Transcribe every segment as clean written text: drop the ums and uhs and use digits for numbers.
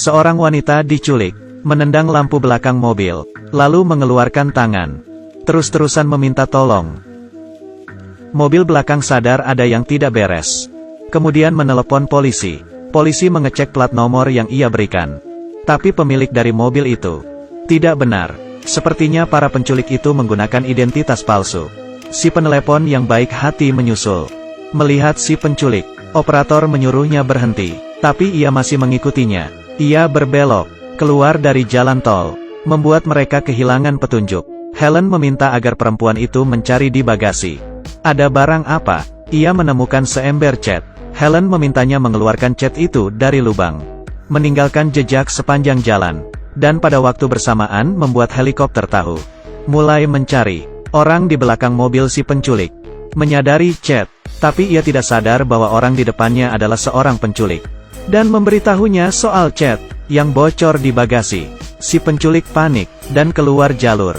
Seorang wanita diculik, menendang lampu belakang mobil, lalu mengeluarkan tangan. Terus-terusan meminta tolong. Mobil belakang sadar ada yang tidak beres. Kemudian menelepon polisi. Polisi mengecek plat nomor yang ia berikan. Tapi pemilik dari mobil itu tidak benar. Sepertinya para penculik itu menggunakan identitas palsu. Si penelepon yang baik hati menyusul. Melihat si penculik, operator menyuruhnya berhenti. Tapi ia masih mengikutinya. Ia berbelok keluar dari jalan tol, membuat mereka kehilangan petunjuk. Helen meminta agar perempuan itu mencari di bagasi. Ada barang apa? Ia menemukan seember cat. Helen memintanya mengeluarkan cat itu dari lubang, meninggalkan jejak sepanjang jalan, dan pada waktu bersamaan membuat helikopter tahu. Mulai mencari orang di belakang mobil si penculik. Menyadari cat, tapi ia tidak sadar bahwa orang di depannya adalah seorang penculik. Dan memberitahunya soal cat yang bocor di bagasi. Si penculik panik dan keluar jalur.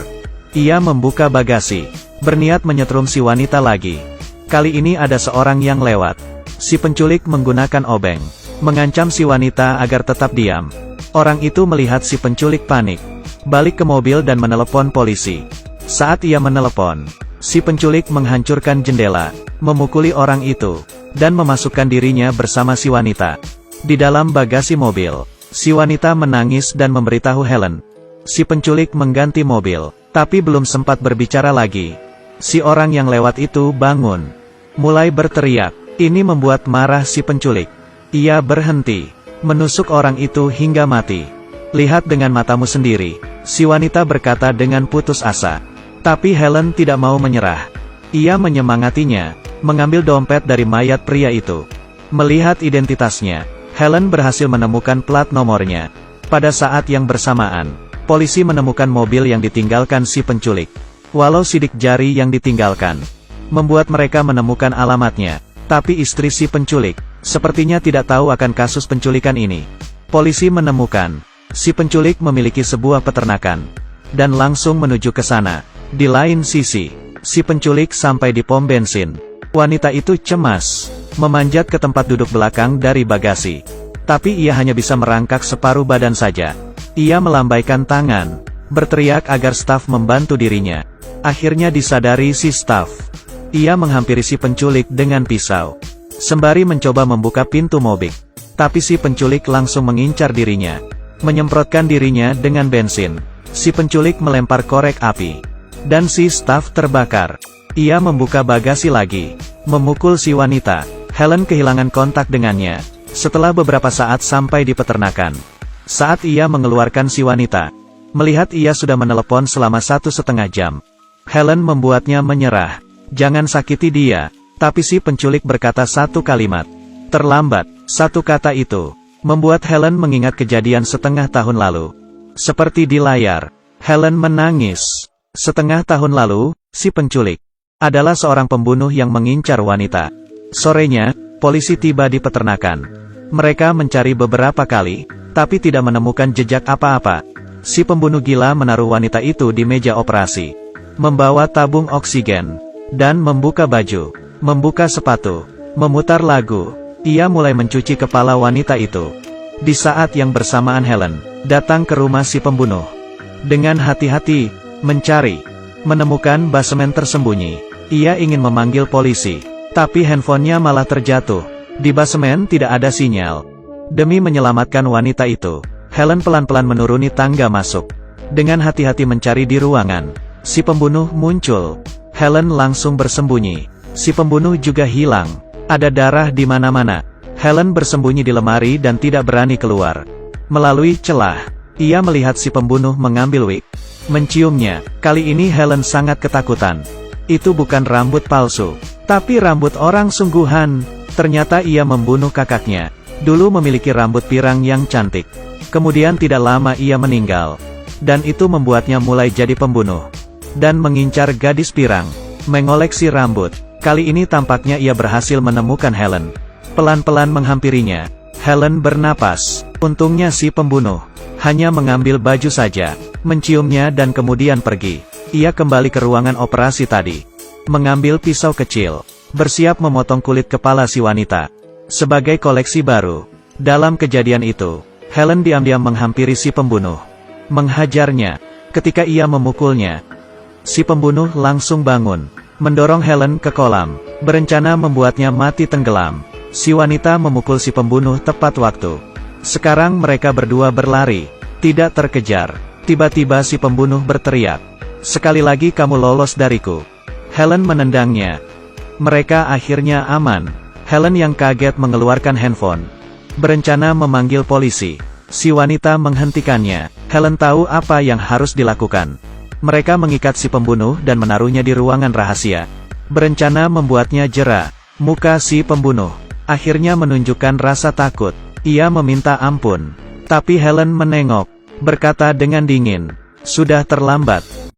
Ia membuka bagasi, berniat menyetrum si wanita lagi. Kali ini ada seorang yang lewat. Si penculik menggunakan obeng, mengancam si wanita agar tetap diam. Orang itu melihat si penculik panik, balik ke mobil dan menelepon polisi. Saat ia menelepon, si penculik menghancurkan jendela, memukuli orang itu, dan memasukkan dirinya bersama si wanita. Di dalam bagasi mobil, si wanita menangis dan memberitahu Helen. Si penculik mengganti mobil, tapi belum sempat berbicara lagi. Si orang yang lewat itu bangun, mulai berteriak. Ini membuat marah si penculik. Ia berhenti, menusuk orang itu hingga mati. Lihat dengan matamu sendiri, si wanita berkata dengan putus asa. Tapi Helen tidak mau menyerah. Ia menyemangatinya, mengambil dompet dari mayat pria itu. Melihat identitasnya, Helen berhasil menemukan plat nomornya. Pada saat yang bersamaan, polisi menemukan mobil yang ditinggalkan si penculik. Walau sidik jari yang ditinggalkan membuat mereka menemukan alamatnya, tapi istri si penculik sepertinya tidak tahu akan kasus penculikan ini. Polisi menemukan si penculik memiliki sebuah peternakan dan langsung menuju ke sana. Di lain sisi, si penculik sampai di pom bensin. Wanita itu cemas, memanjat ke tempat duduk belakang dari bagasi. Tapi ia hanya bisa merangkak separuh badan saja. Ia melambaikan tangan, berteriak agar staf membantu dirinya. Akhirnya disadari si staf. Ia menghampiri si penculik dengan pisau, sembari mencoba membuka pintu mobil. Tapi si penculik langsung mengincar dirinya, menyemprotkan dirinya dengan bensin. Si penculik melempar korek api, dan si staf terbakar. Ia membuka bagasi lagi, memukul si wanita. Helen kehilangan kontak dengannya. Setelah beberapa saat sampai di peternakan. Saat ia mengeluarkan si wanita, melihat ia sudah menelepon selama 1,5 jam. Helen membuatnya menyerah. Jangan sakiti dia. Tapi si penculik berkata satu kalimat. Terlambat. Satu kata itu membuat Helen mengingat kejadian setengah tahun lalu. Seperti di layar, Helen menangis. Setengah tahun lalu, si penculik adalah seorang pembunuh yang mengincar wanita. Sorenya, polisi tiba di peternakan. Mereka mencari beberapa kali, tapi tidak menemukan jejak apa-apa. Si pembunuh gila menaruh wanita itu di meja operasi, membawa tabung oksigen, dan membuka baju, membuka sepatu, memutar lagu. Ia mulai mencuci kepala wanita itu. Di saat yang bersamaan Helen datang ke rumah si pembunuh. Dengan hati-hati, mencari, menemukan basemen tersembunyi. Ia ingin memanggil polisi, tapi handphonenya malah terjatuh. Di basemen tidak ada sinyal. Demi menyelamatkan wanita itu, Helen pelan-pelan menuruni tangga masuk. Dengan hati-hati mencari di ruangan, si pembunuh muncul. Helen langsung bersembunyi. Si pembunuh juga hilang. Ada darah di mana-mana. Helen bersembunyi di lemari dan tidak berani keluar. Melalui celah, ia melihat si pembunuh mengambil wig, menciumnya. Kali ini Helen sangat ketakutan. Itu bukan rambut palsu, tapi rambut orang sungguhan. Ternyata ia membunuh kakaknya. Dulu memiliki rambut pirang yang cantik. Kemudian tidak lama ia meninggal. Dan itu membuatnya mulai jadi pembunuh. Dan mengincar gadis pirang, mengoleksi rambut. Kali ini tampaknya ia berhasil menemukan Helen. Pelan-pelan menghampirinya. Helen bernapas. Untungnya si pembunuh hanya mengambil baju saja, menciumnya dan kemudian pergi. Ia kembali ke ruangan operasi tadi, mengambil pisau kecil, bersiap memotong kulit kepala si wanita. Sebagai koleksi baru. Dalam kejadian itu, Helen diam-diam menghampiri si pembunuh. Menghajarnya. Ketika ia memukulnya, si pembunuh langsung bangun, mendorong Helen ke kolam, berencana membuatnya mati tenggelam. Si wanita memukul si pembunuh tepat waktu. Sekarang mereka berdua berlari, tidak terkejar. Tiba-tiba si pembunuh berteriak, "Sekali lagi kamu lolos dariku." Helen menendangnya. Mereka akhirnya aman. Helen yang kaget mengeluarkan handphone, berencana memanggil polisi. Si wanita menghentikannya. Helen tahu apa yang harus dilakukan. Mereka mengikat si pembunuh dan menaruhnya di ruangan rahasia, berencana membuatnya jera. Muka si pembunuh akhirnya menunjukkan rasa takut. Ia meminta ampun. Tapi Helen menengok, berkata dengan dingin, "Sudah terlambat.